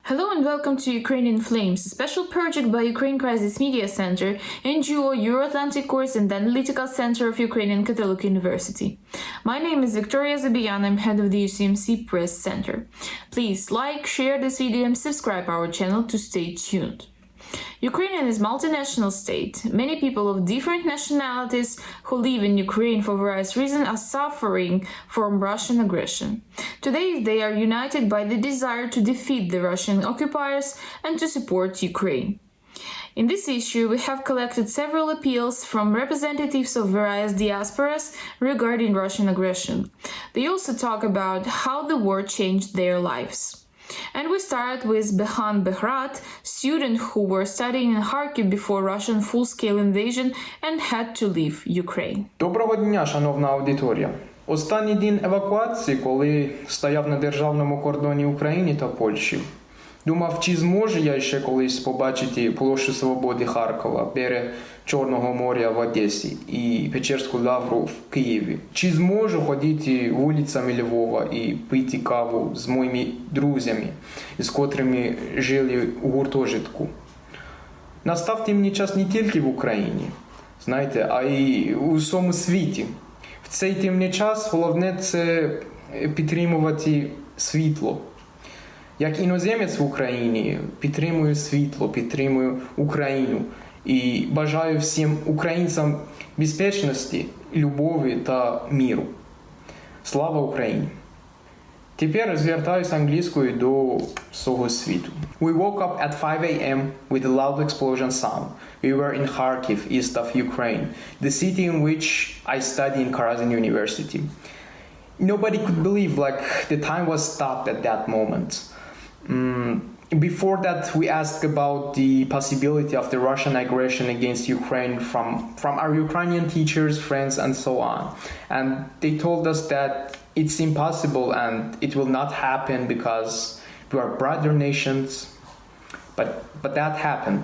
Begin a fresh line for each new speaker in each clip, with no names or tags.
Hello and welcome to Ukrainian Flames, a special project by Ukraine Crisis Media Center, NGO, Euroatlantic Course and the Analytical Center of Ukrainian Catholic University. My name is Victoria Zabian, I'm head of the UCMC Press Center. Please like, share this video and subscribe our channel to stay tuned. Ukraine is a multinational state. Many people of different nationalities who live in Ukraine for various reasons are suffering from Russian aggression. Today they are united by the desire to defeat the Russian occupiers and to support Ukraine. In this issue, we have collected several appeals from representatives of various diasporas regarding Russian aggression. They also talk about how the war changed their lives. And we start with Behan Behrad, students who were studying in Kharkiv before Russian full-scale invasion and had to leave Ukraine.
Доброго дня, шановна аудиторія. Останній день евакуації, коли стояв на державному кордоні України та Польщі, думав, чи зможу я ще колись побачити площу Свободи Харкова, берег Чорного моря в Одесі і Печерську лавру в Києві. Чи зможу ходити вулицями Львова і пити каву з моїми друзями, з котрими жили у гуртожитку. Настав темний час не тільки в Україні, знаєте, а й у всьому світі. В цей темний час головне – це підтримувати світло. Як іноземець в Україні підтримую світло, підтримую Україну і бажаю всім українцям безпечності, любові та миру. Слава Україні! Тепер звертаюсь англійською до всього світу. We woke up at 5 a.m. with a loud explosion sound. We were in Kharkiv, east of Ukraine, the city in which I study in Karazin University. Nobody could believe the time was stopped at that moment. Before that, we asked about the possibility of the Russian aggression against Ukraine from our Ukrainian teachers, friends, and so on. And they told us that it's impossible and it will not happen because we are brother nations. But that happened.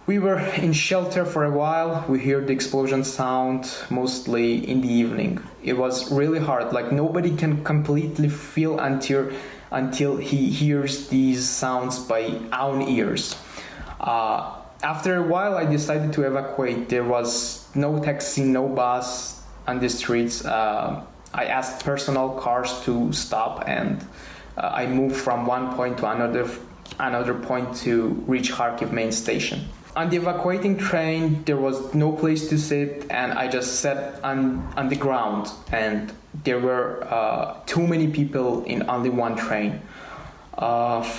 We were in shelter for a while. We heard the explosion sound mostly in the evening. It was really hard. Nobody can completely feel until he hears these sounds by own ears. After a while, I decided to evacuate. There was no taxi, no bus on the streets. I asked personal cars to stop, and I moved from one point to another point to reach Kharkiv main station. On the evacuating train, there was no place to sit, and I just sat on the ground, and there were too many people in only one train.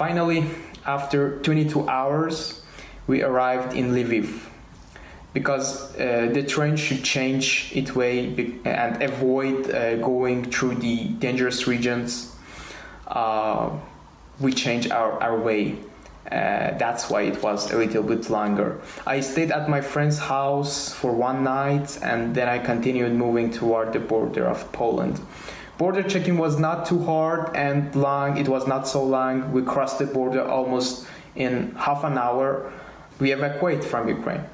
Finally, after 22 hours, we arrived in Lviv. Because the train should change its way and avoid going through the dangerous regions, we changed our way. That's why it was a little bit longer. I stayed at my friend's house for one night and then I continued moving toward the border of Poland. Border checking was not too hard and long. It was not so long. We crossed the border almost in half an hour. We evacuated from Ukraine.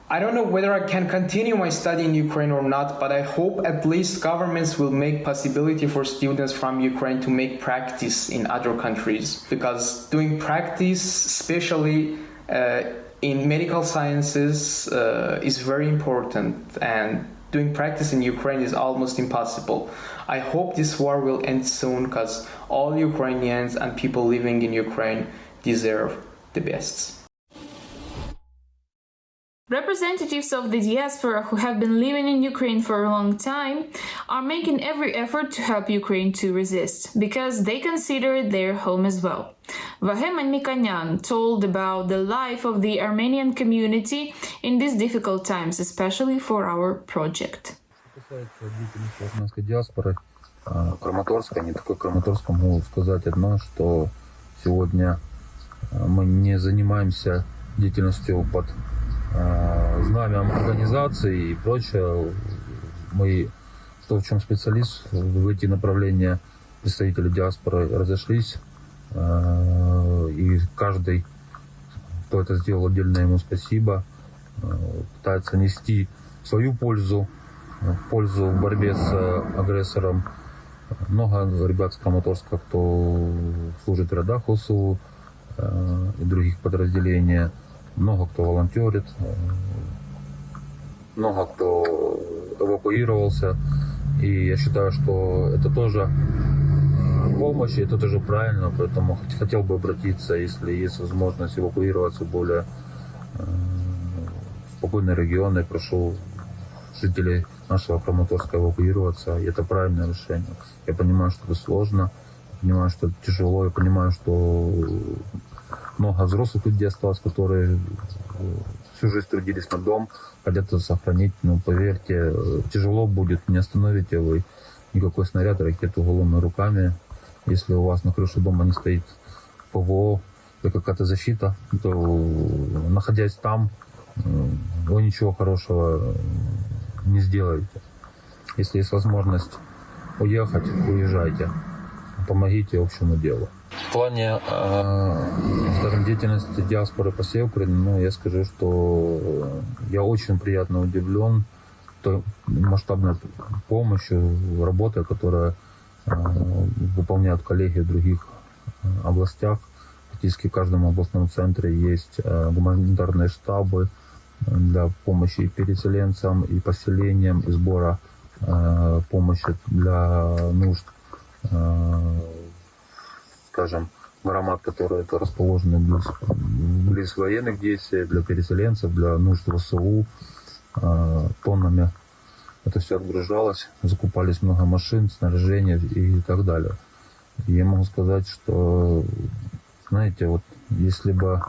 I don't know whether I can continue my study in Ukraine or not, but I hope at least governments will make possibility for students from Ukraine to make practice in other countries. Because doing practice, especially in medical sciences, is very important. And doing practice in Ukraine is almost impossible. I hope this war will end soon because all Ukrainians and people living in Ukraine deserve the best.
Representatives of the diaspora who have been living in Ukraine for a long time are making every effort to help Ukraine to resist, because they consider it their home as well. Vage Mamikonyan told about the life of the Armenian community in these difficult times, especially for our project.
Армянской диаспоры, Краматорска, не только Краматорска, могу сказать одно, что сегодня мы не занимаемся деятельностью под знаменем организации и прочее. Мы, что в чем специалист, в эти направления представители диаспоры разошлись, и каждый, кто это сделал, отдельно ему спасибо, пытается нести свою пользу в борьбе с агрессором. Много ребят с Краматорска, кто служит в рядах ОСУ и других подразделений. Много кто волонтерит, много кто эвакуировался. И я считаю, что это тоже помощь, и это тоже правильно. Поэтому хотел бы обратиться, если есть возможность эвакуироваться в более спокойные регионы. Прошу жителей нашего Краматорска эвакуироваться. И это правильное решение. Я понимаю, что это сложно, понимаю, что это тяжело, я понимаю, что много взрослых людей осталось, которые всю жизнь трудились на дом, хотят это сохранить. Но поверьте, тяжело будет, не остановите вы никакой снаряд, ракету голыми руками. Если у вас на крыше дома не стоит ПВО, или какая-то защита, то, находясь там, вы ничего хорошего не сделаете. Если есть возможность уехать, уезжайте. Помогите общему делу. В плане, скажем, деятельности диаспоры по всей Украине, я скажу, что я очень приятно удивлен той масштабной помощью, работой, которая выполняют коллеги в других областях. Практически в каждом областном центре есть гуманитарные штабы для помощи и переселенцам, и поселениям, и сбора помощи для нужд, скажем, громад, которые расположены близ военных действий, для переселенцев, для нужд ВСУ, тоннами. Это все отгружалось, закупались много машин, снаряжения и так далее. И я могу сказать, что, знаете, вот если бы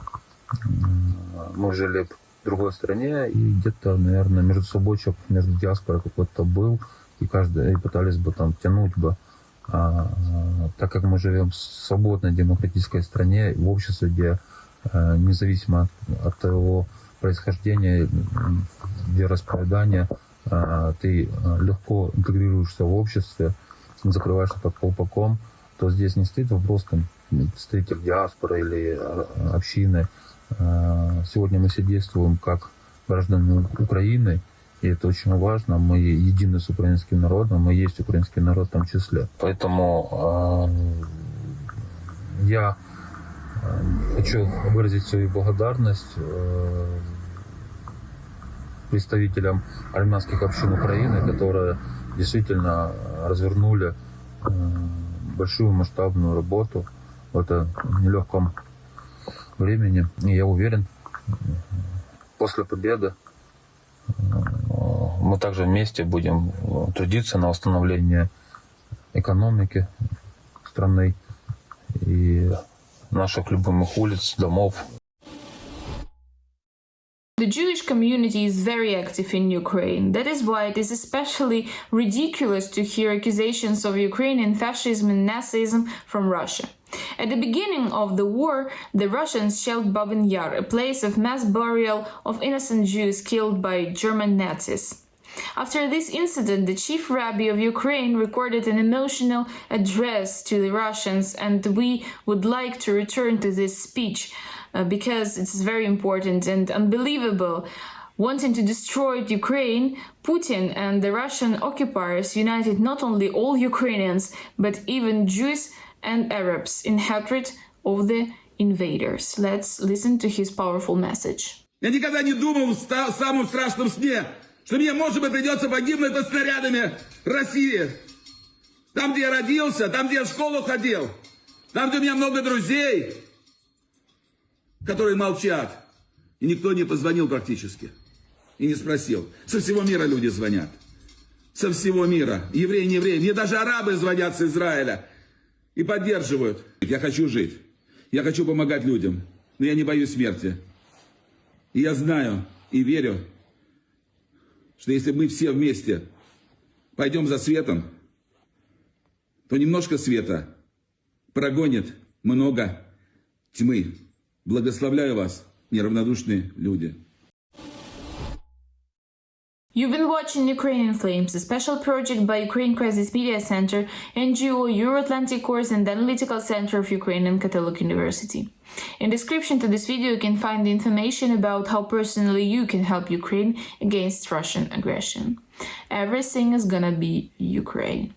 мы жили в другой стране, и где-то, наверное, между собой, между диаспорой какой-то был, и пытались бы там тянуть бы. Так как мы живем в свободной демократической стране, в обществе, где независимо от его происхождения, вероисповедания, ты легко интегрируешься в обществе, закрываешь это колпаком, то здесь не стоит вопрос там, представитель диаспоры или общины. Сегодня мы все действуем как граждане Украины, и это очень важно. Мы едины с украинским народом, мы есть украинский народ в том числе. Поэтому я хочу выразить свою благодарность представителям армянских общин Украины, которые действительно развернули большую масштабную работу в этом нелегком времени. И я уверен, после победы мы также вместе будем трудиться на восстановление экономики страны и наших любимых улиц, домов.
The Jewish community is very active in Ukraine. That is why it is especially ridiculous to hear accusations of Ukrainian fascism and Nazism from Russia. At the beginning of the war, the Russians shelled Babin Yar, a place of mass burial of innocent Jews killed by German Nazis. After this incident, the chief rabbi of Ukraine recorded an emotional address to the Russians, and we would like to return to this speech because it's very important and unbelievable. Wanting to destroy Ukraine, Putin and the Russian occupiers united not only all Ukrainians, but even Jews and Arabs in hatred of the invaders. Let's listen to his powerful message.
Я никогда не думал в самом страшном сне, что мне, может быть, придется погибнуть под снарядами России. Там, где я родился, там, где я в школу ходил, там, где у меня много друзей, которые молчат. И никто не позвонил практически. И не спросил. Со всего мира люди звонят. Со всего мира. Евреи, не евреи. Мне даже арабы звонят с Израиля. И поддерживают. Я хочу жить. Я хочу помогать людям. Но я не боюсь смерти. И я знаю и верю, что если мы все вместе пойдем за светом, то немножко света прогонит много тьмы. Благословляю вас, неравнодушные люди.
You've been watching Ukrainian Flames, a special project by Ukraine Crisis Media Center, NGO, Euroatlantic Course and the Analytical Center of Ukrainian Catholic University. In the description to this video you can find the information about how personally you can help Ukraine against Russian aggression. Everything is gonna be Ukraine.